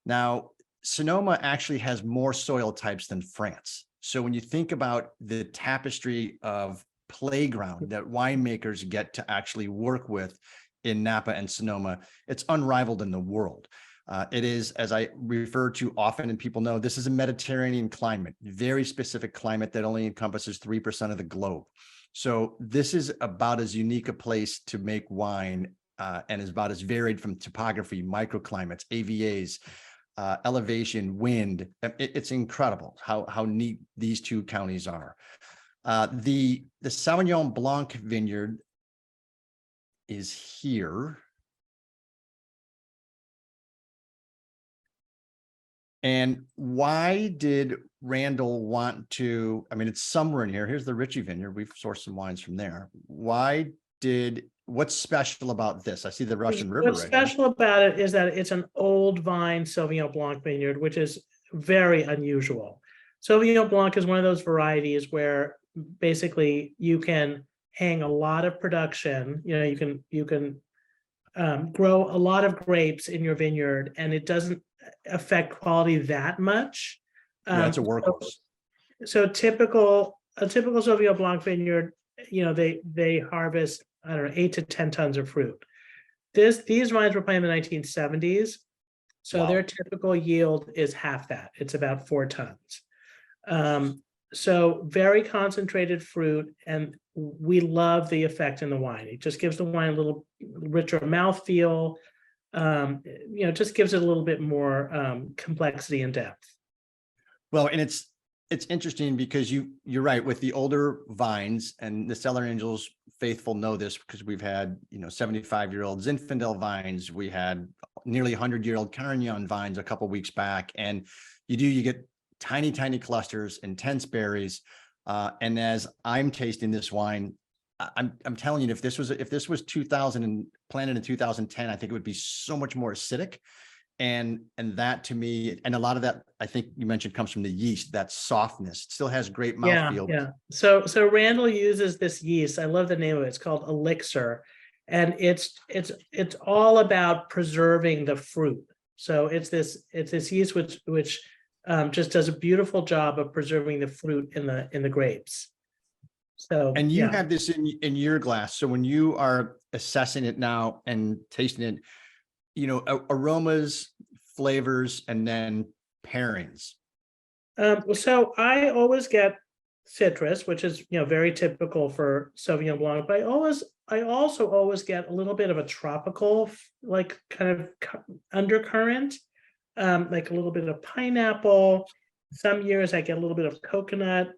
Now, Sonoma actually has more soil types than France. So when you think about the tapestry of playground that winemakers get to actually work with in Napa and Sonoma, it's unrivaled in the world. It is, as I refer to often, and people know, this is a Mediterranean climate, very specific climate that only encompasses 3% of the globe. So this is about as unique a place to make wine, and is about as varied from topography, microclimates, AVAs, elevation, wind. It's incredible how neat these 2 counties are. The Sauvignon Blanc vineyard is here. And why did Randall want to, it's somewhere in here. Here's the Ritchie vineyard. We've sourced some wines from there. What's special about this? I see the Russian River. What's special about it is that it's an old vine Sauvignon Blanc vineyard, which is very unusual. Sauvignon Blanc is one of those varieties where basically you can hang a lot of production. You can grow a lot of grapes in your vineyard, and it doesn't affect quality that much. It's a workhorse. So a typical Sauvignon Blanc vineyard, they harvest, I don't know, 8 to 10 tons of fruit. These vines were planted in the 1970s. So Their typical yield is half that. It's about 4 tons. So very concentrated fruit, and we love the effect in the wine. It just gives the wine a little richer mouthfeel. Just gives it a little bit more complexity and depth. Well, and it's interesting because you're right with the older vines, and the Cellar Angels faithful know this because we've had 75-year-old Zinfandel vines. We had nearly 100-year-old Carignan vines a couple weeks back, and you get tiny clusters, intense berries. And as I'm tasting this wine, I'm telling you, if this was 2000 and planted in 2010, I think it would be so much more acidic. And that to me, and a lot of that, I think you mentioned, comes from the yeast, that softness. It still has great mouthfeel. Yeah. So Randall uses this yeast. I love the name of it. It's called Elixir. And it's all about preserving the fruit. So it's this yeast which just does a beautiful job of preserving the fruit in the grapes. So, And you yeah. have this in your glass. So when you are assessing it now and tasting it, aromas, flavors, and then pairings. So I always get citrus, which is very typical for Sauvignon Blanc, but I also always get a little bit of a tropical like kind of undercurrent, like a little bit of pineapple. Some years I get a little bit of coconut.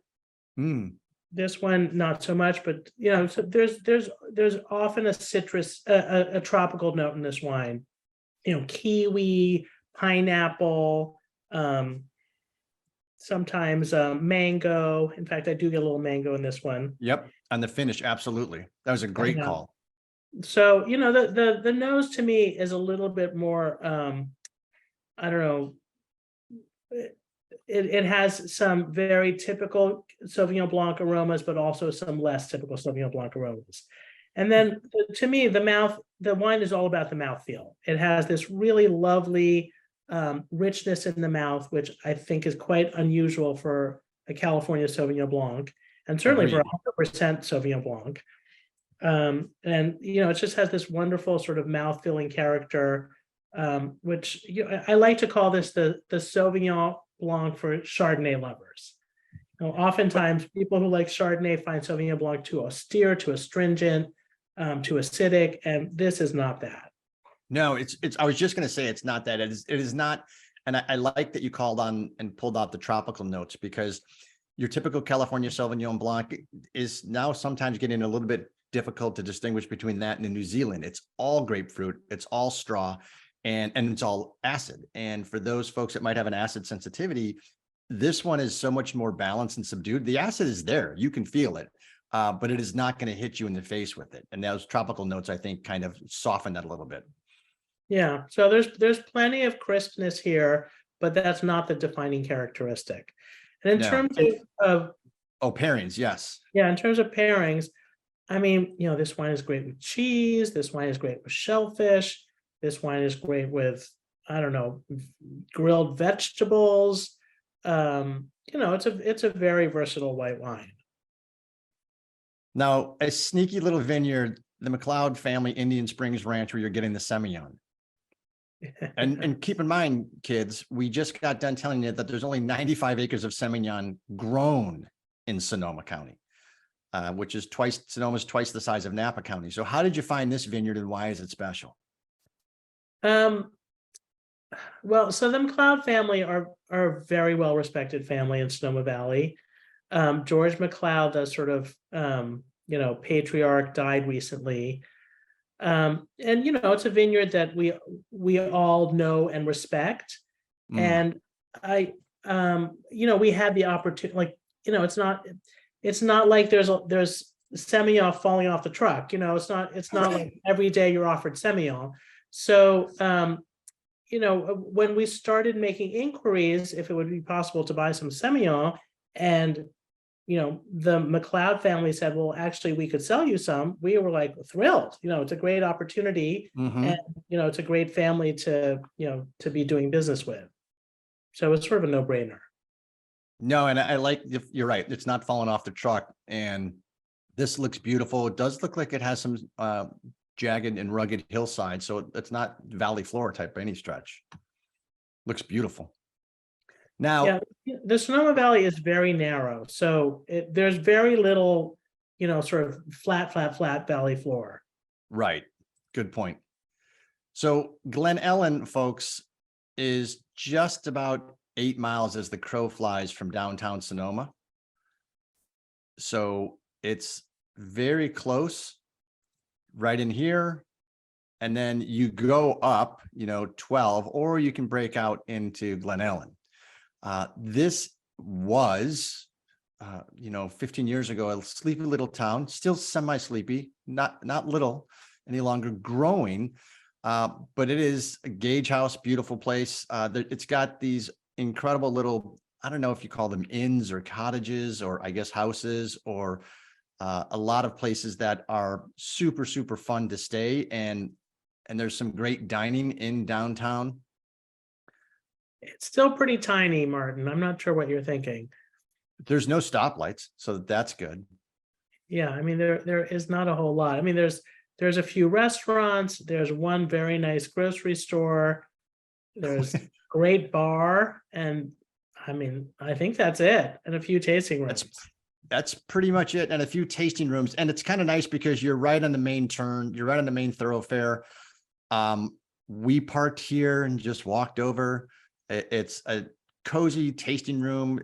This one not so much, but so there's often a citrus, a tropical note in this wine. Kiwi, pineapple, sometimes mango. In fact, I do get a little mango in this one. Yep, on the finish, absolutely. That was a great call. So the nose to me is a little bit more. I don't know. It has some very typical Sauvignon Blanc aromas, but also some less typical Sauvignon Blanc aromas. And then to me, the wine is all about the mouthfeel. It has this really lovely richness in the mouth, which I think is quite unusual for a California Sauvignon Blanc, and certainly for 100% Sauvignon Blanc. And it just has this wonderful sort of mouth-filling character, which I like to call this the Sauvignon Blanc for Chardonnay lovers. Oftentimes people who like Chardonnay find Sauvignon Blanc too austere, too astringent, too acidic, and this is not that. No, it's. I was just going to say it's not that. It is not. And I like that you called on and pulled out the tropical notes, because your typical California Sauvignon Blanc is now sometimes getting a little bit difficult to distinguish between that and the New Zealand. It's all grapefruit, it's all straw, and it's all acid. And for those folks that might have an acid sensitivity, this one is so much more balanced and subdued. The acid is there, you can feel it, but it is not going to hit you in the face with it. And those tropical notes, I think, kind of soften that a little bit. Yeah, so there's plenty of crispness here, but that's not the defining characteristic. And in terms of pairings, yes. Yeah, in terms of pairings, I mean, this wine is great with cheese, this wine is great with shellfish, this wine is great with, I don't know, grilled vegetables. It's a very versatile white wine. Now, a sneaky little vineyard, the McLeod family Indian Springs Ranch, where you're getting the Semillon. And keep in mind, kids, we just got done telling you that there's only 95 acres of Semillon grown in Sonoma County, which is Sonoma's twice the size of Napa County. So how did you find this vineyard, and why is it special? Well, so the McLeod family are a very well-respected family in Sonoma Valley. George McLeod, the sort of patriarch, died recently. And it's a vineyard that we all know and respect. And we had the opportunity, like, it's not like there's Semillon falling off the truck. It's not like every day you're offered Semillon. So when we started making inquiries if it would be possible to buy some Semillon, and the McLeod family said, well, actually, we could sell you some. We were like thrilled. It's a great opportunity, and it's a great family to be doing business with. So it's sort of a no-brainer. No, and I like, you're right. It's not falling off the truck, and this looks beautiful. It does look like it has some jagged and rugged hillside, so it's not valley floor type by any stretch. Looks beautiful. Now, the Sonoma Valley is very narrow, so there's very little, sort of flat valley floor. Right. Good point. So Glen Ellen, folks, is just about 8 miles as the crow flies from downtown Sonoma. So it's very close, right in here. And then you go up, 12, or you can break out into Glen Ellen. This was, 15 years ago, a sleepy little town, still semi-sleepy, not little any longer, growing, but it is a gauge house, beautiful place. It's got these incredible little, I don't know if you call them inns or cottages, or I guess houses, or a lot of places that are super, super fun to stay. And there's some great dining in downtown. It's still pretty tiny, Martin. I'm not sure what you're thinking. There's no stoplights, so that's good. Yeah, I mean, there is not a whole lot. I mean, there's a few restaurants, there's one very nice grocery store, there's great bar, and I mean, I think that's it, and a few tasting rooms. That's pretty much it, and a few tasting rooms. And it's kind of nice because you're right on the main turn, you're right on the main thoroughfare. We parked here and just walked over. It's a cozy tasting room.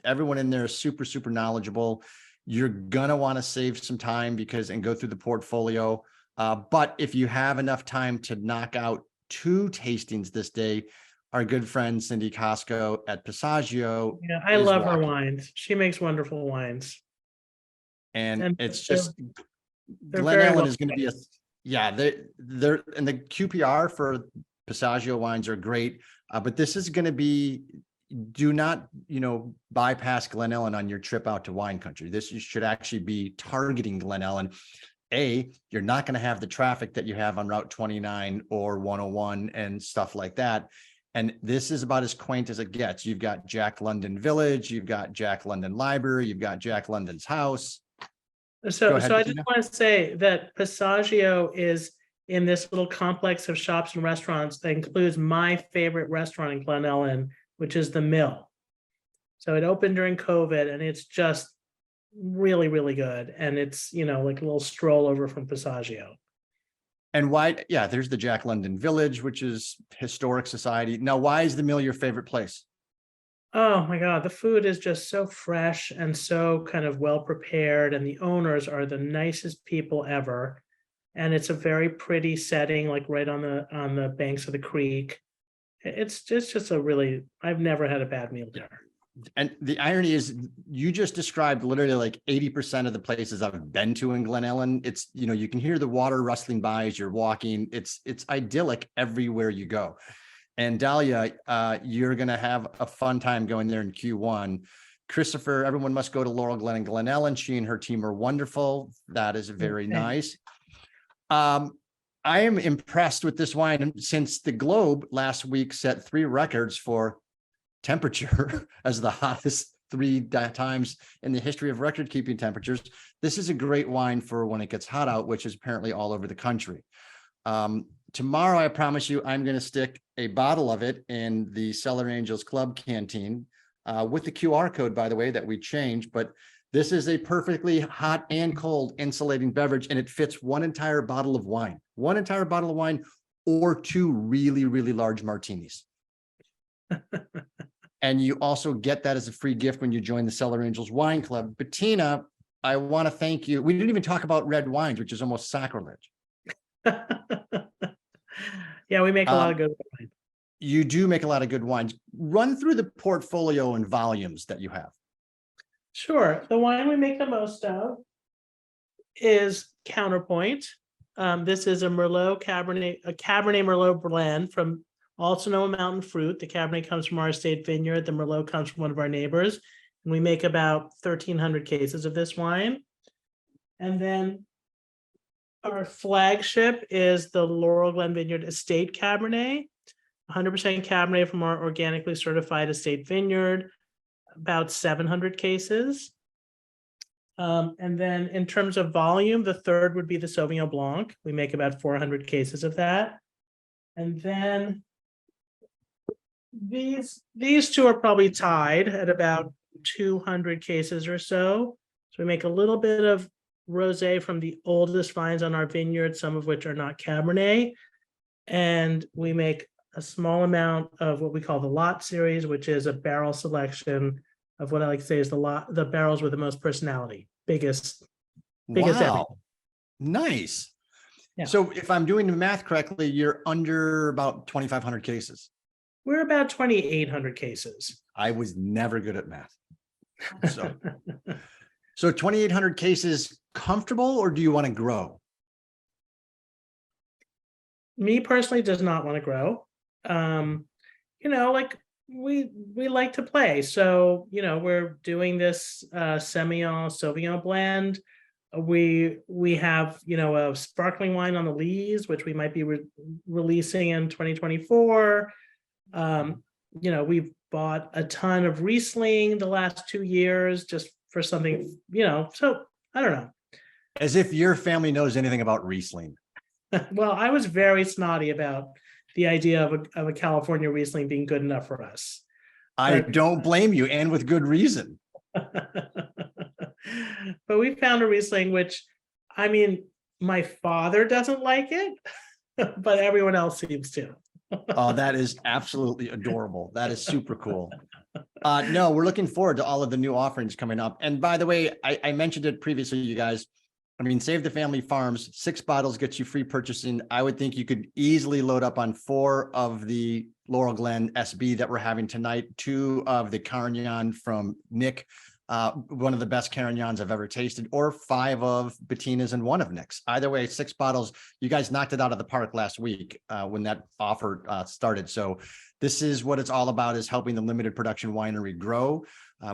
Everyone in there is super, super knowledgeable. You're gonna want to save some time and go through the portfolio. But if you have enough time to knock out 2 tastings this day, our good friend Cindy Costco at Passaggio. Yeah, I love her wines. She makes wonderful wines. And it's just they're Glen very Ellen well is going to be they're and the QPR for Passaggio wines are great. But this is going to be, do not, bypass Glen Ellen on your trip out to wine country. This should actually be targeting Glen Ellen. You're not going to have the traffic that you have on Route 29 or 101 and stuff like that. And this is about as quaint as it gets. You've got Jack London Village, you've got Jack London Library, you've got Jack London's house. So I just want to say that Passaggio is in this little complex of shops and restaurants that includes my favorite restaurant in Glen Ellen, which is the Mill. So it opened during COVID, and it's just really, really good. And it's, like a little stroll over from Passaggio. And why? Yeah, there's the Jack London Village, which is historic society. Now, why is the Mill your favorite place? Oh my God, the food is just so fresh and so kind of well prepared, and the owners are the nicest people ever. And it's a very pretty setting, like right on the banks of the creek. It's just I've never had a bad meal there. And the irony is, you just described literally like 80% of the places I've been to in Glen Ellen. It's, you can hear the water rustling by as you're walking. It's idyllic everywhere you go. And Dahlia, you're going to have a fun time going there in Q1. Christopher, everyone must go to Laurel Glen and Glen Ellen. She and her team are wonderful. That is very nice. I am impressed with this wine, since the Globe last week set 3 records for temperature as the hottest 3 times in the history of record keeping temperatures. This is a great wine for when it gets hot out, which is apparently all over the country. Tomorrow, I promise you, I'm going to stick a bottle of it in the Cellar Angels Club canteen with the QR code, by the way, that we changed. But this is a perfectly hot and cold insulating beverage, and it fits 1 entire bottle of wine, or 2 really, really large martinis. And you also get that as a free gift when you join the Cellar Angels Wine Club. Bettina, I want to thank you. We didn't even talk about red wines, which is almost sacrilege. Yeah, we make a lot of good wine. You do make a lot of good wines. Run through the portfolio and volumes that you have. Sure. The wine we make the most of is Counterpoint. This is a Cabernet Merlot blend from Sonoma Mountain Fruit. The Cabernet comes from our estate vineyard. The Merlot comes from one of our neighbors. And we make about 1,300 cases of this wine. And then our flagship is the Laurel Glen Vineyard Estate Cabernet, 100% Cabernet from our organically certified estate vineyard, about 700 cases. And then in terms of volume, the third would be the Sauvignon Blanc. We make about 400 cases of that. And then these 2 are probably tied at about 200 cases or so. So we make a little bit of rosé from the oldest vines on our vineyard, some of which are not Cabernet. And we make a small amount of what we call the lot series, which is a barrel selection of what I like to say is the barrels with the most personality, biggest. Wow. Everything. Nice. Yeah. So if I'm doing the math correctly, you're under about 2,500 cases. We're about 2,800 cases. I was never good at math. So 2,800 cases comfortable, or do you want to grow? Me personally does not want to grow. Like we like to play. So, we're doing this Semillon Sauvignon blend. We have, a sparkling wine on the lees, which we might be releasing in 2024. we've bought a ton of Riesling the last 2 years just for something, so I don't know. As if your family knows anything about Riesling. Well, I was very snotty about the idea of a California Riesling being good enough for us. I don't blame you, and with good reason. But we found a Riesling, which, I mean, my father doesn't like it, but everyone else seems to. Oh, that is absolutely adorable. That is super cool. No, we're looking forward to all of the new offerings coming up. And by the way, I mentioned it previously, you guys. I mean, Save the Family Farms, 6 bottles gets you free purchasing. I would think you could easily load up on 4 of the Laurel Glen SB that we're having tonight, 2 of the Carignan from Nick, one of the best Carignans I've ever tasted, or 5 of Bettina's and 1 of Nick's. Either way, 6 bottles. You guys knocked it out of the park last week when that offer started. So this is what it's all about, is helping the limited production winery grow,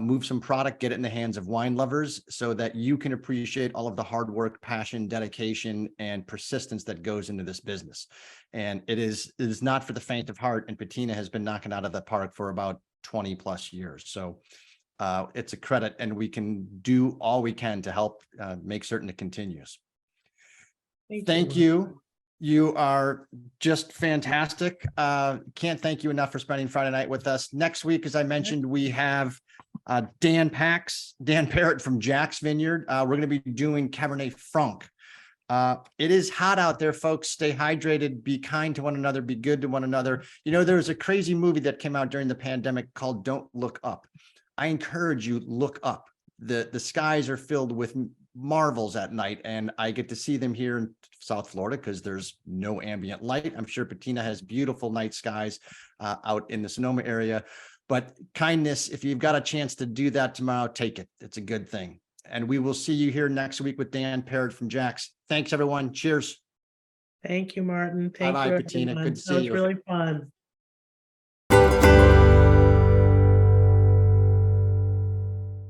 move some product, get it in the hands of wine lovers so that you can appreciate all of the hard work, passion, dedication, and persistence that goes into this business. And it is not for the faint of heart. And Bettina has been knocking out of the park for about 20 plus years. So it's a credit, and we can do all we can to help make certain it continues. Thank you. You are just fantastic. Can't thank you enough for spending Friday night with us. Next week, as I mentioned, we have Dan Parrott from Jack's Vineyard. We're going to be doing Cabernet Franc. It is hot out there, folks. Stay hydrated, be kind to one another, be good to one another. There was a crazy movie that came out during the pandemic called Don't Look Up. I encourage you, look up. The skies are filled with marvels at night, and I get to see them here in South Florida because there's no ambient light. I'm sure Bettina has beautiful night skies out in the Sonoma area, but kindness, if you've got a chance to do that tomorrow, take it. It's a good thing. And we will see you here next week with Dan Parrott from Jack's. Thanks, everyone. Cheers. Thank you, Martin. Bye-bye, Bettina. Good to see you. That was really fun.